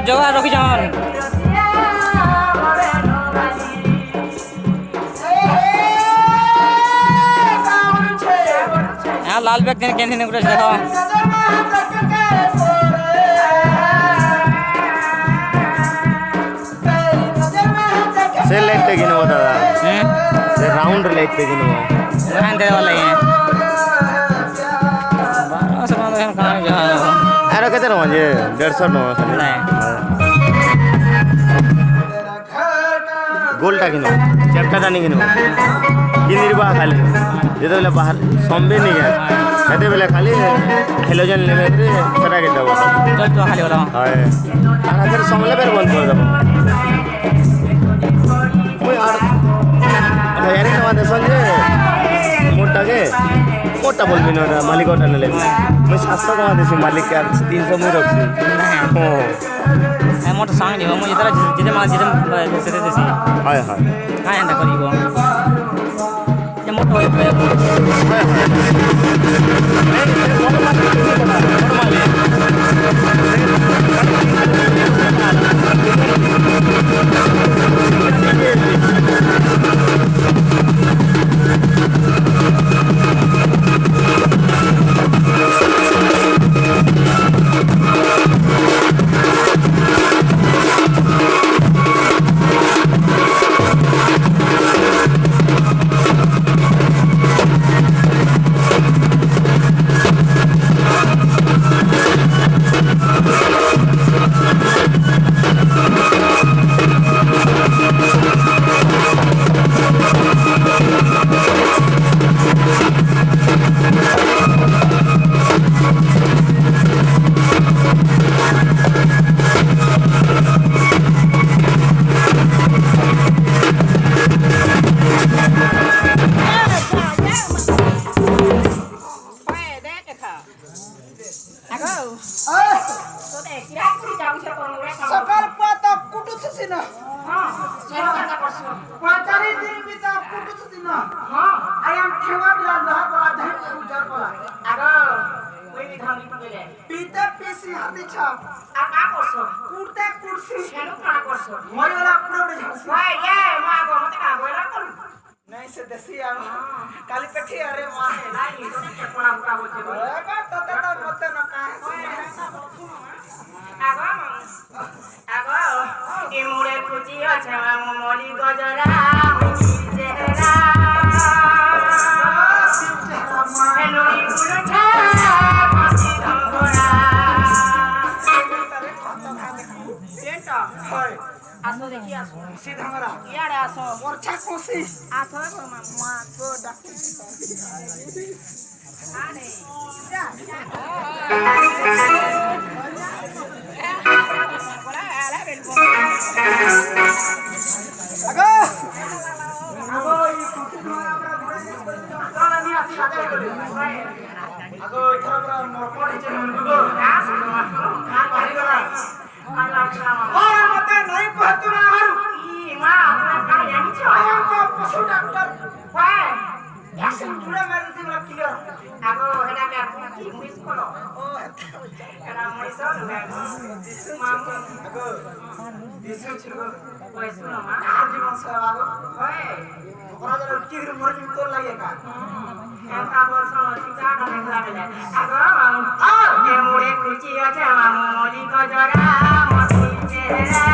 ଜଗା ରଖିଛନ୍ লাল bag কেন কেন করে দেখো से लाइट पे गिनो दादा से राउंड लाइट पे गिनो वहां दे वाला है 1200 में हम कहां जा अरे केते रहो जे 150 नो नहीं गोलटा गिनो चेपटा नहीं गिनो गिनिरबा खाली जेते बेले बाहर संबे नहीं गया हेते बेले खाली हेलोजन लेवे रे सरा के दबो चल तो खाली वाला हाय आना फिर समले पर बंद कर दबो कोई यार यानी तो बात समझे मोटा बोल भी ना मालिक होटल ले मैं 700 कमा देसी मालिक के 300 में रखसी हो ए मोटा सांग नहीं मैं इधर जिते मा जिते से देसी हाय हाय काय अंदा करिबो ये मोटा हाय सकाळ पाता कुठूच ना पाचारी दिन बिता कुठूच ना आय एम ठेवा बिला लहा बला धन उजर बला आगो कोई भी धाम लिख गेले पीता पीसी हाथी छाप आ का करसो कुर्ते कुर्सी सेनो का करसो मोर वाला पुरो झांसी ओए ये मा गो मते का बोला कर नहीं से देसी आ काली पेठी अरे मां नहीं तो के पड़ा बुका बोचे ए का तो मते न का आगो ए मुरे खुची আছে মলি গজরা চেহারা এনুই গুলছা পাছি ধরা এটা হয় আসো দেখি আসো সিধামরা ইয়ারে আসো মোরছা কোসি আসো মা তো ডাকি আরে আগো আগো এই খুশি ধরা আমরা ঘুরে চল আমি আসি সাথে করে আগো এখানে আমরা মরপড়ি যে মনগো আসো কান বাড়ি গলা কান লাগছরা ওরা মতে নাই কহতু না হারু ই মা আপনা কান জানিছো আয়াম কো পশু ডাক্তার ওই ভ্যাকসিন জুড়ে মারি দিলা ক্লিয়ার আগো হেডা কে কি মুইস করো ও এরা মুইস দিছু মামু আগো দিছু ছিল ওই শুনো মা আর জীবন সেবা আগো ওই ওরা যেন কি করে মরে তোর লাগে কা একা বসো সিজা কা দেখলা বেলে আগো আ কে মুড়ে খুচি আছে মামু মলি গজরা মতি চেহারা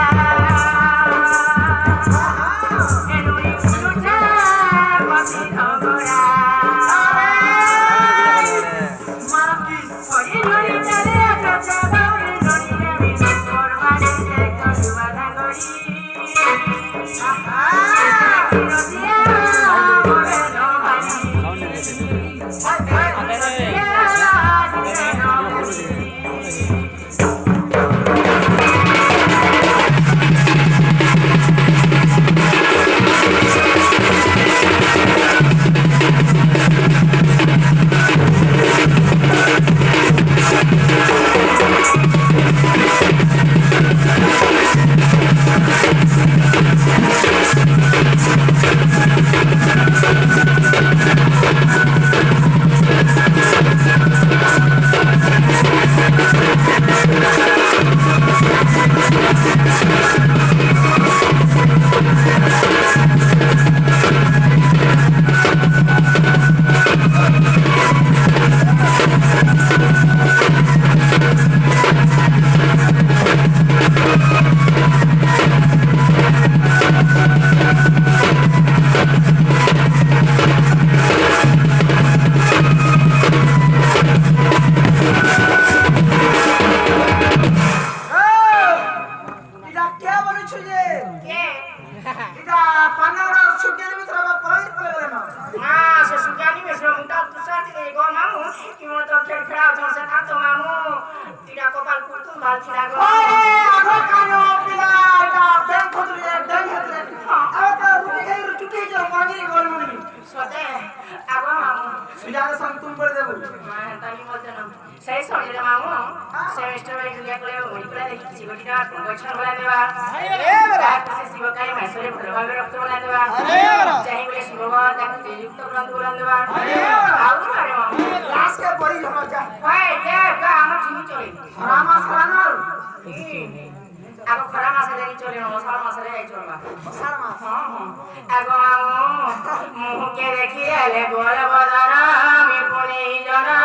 এনুই গুলছা পাছি ধরা পারছি না গো আগো কানো পিলা এটা ব্যাংক খোঁজলে ব্যাংক হেতরে আবা রুটি খাই চুটি যে মাগিরি গল মুনি সতে আগো মামু সুজার সঙ্গ তুম করে দেব তানি বলতে না সেই সময় মামু সেমিস্টার में क्लियर करे मोनिकुला देखि छि गोटिना गछन बना देबा से शिवकाय मैसरे प्रभाव रक्त बना देबा चाहि बोले शिवभगवान ताकु तेजुक्त ग्रंथ बना देबा आउ मारे मामू क्लास के परी हम जा ओए जे का हम ठीक चले रामा सरानर आगो खरा मासे देरी चले न मसाला मासे रे चलबा सारमा आगो मुह के देखि आले गोल बदरा मी पुने जना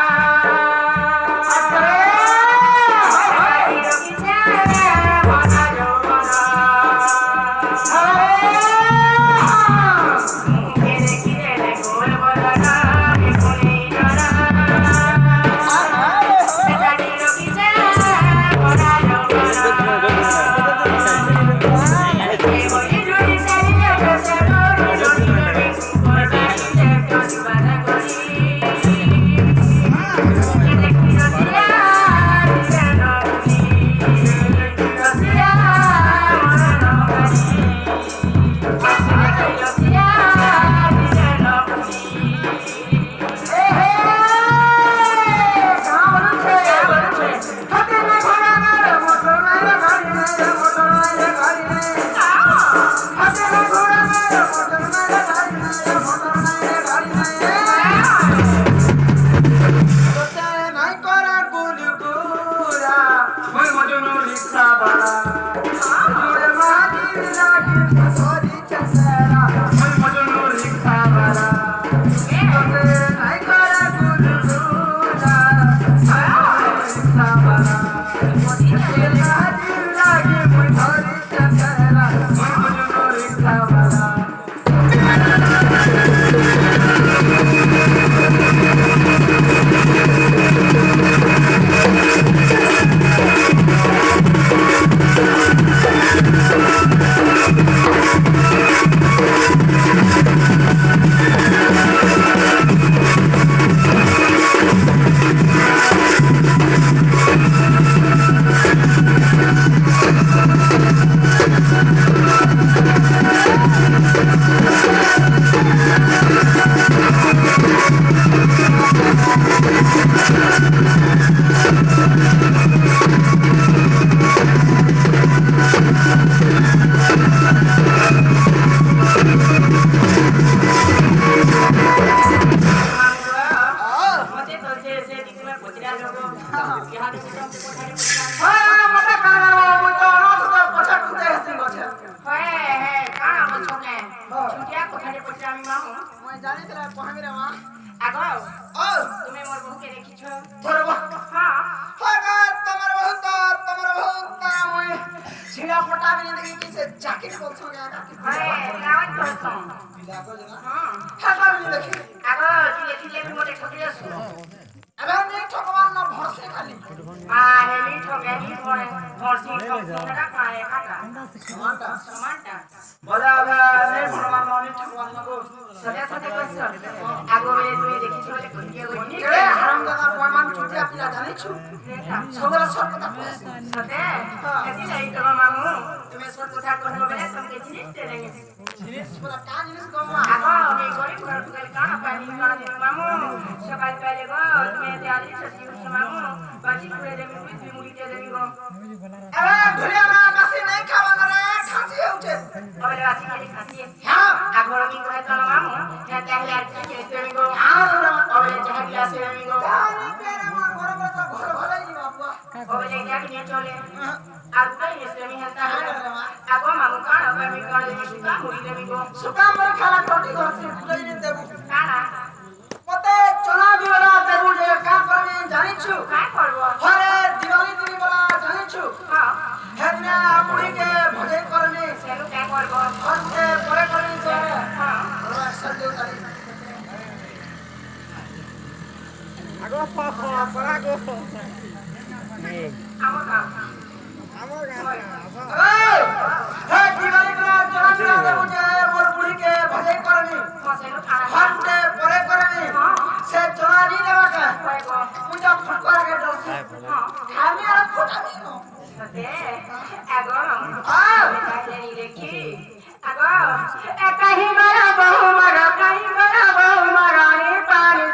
ঢামি আর ফুটামি নো সতে আগো তাহলে দেখি আগো একাহি গড়া বহু মারা কাহি গড়া বহু মারা রে পানি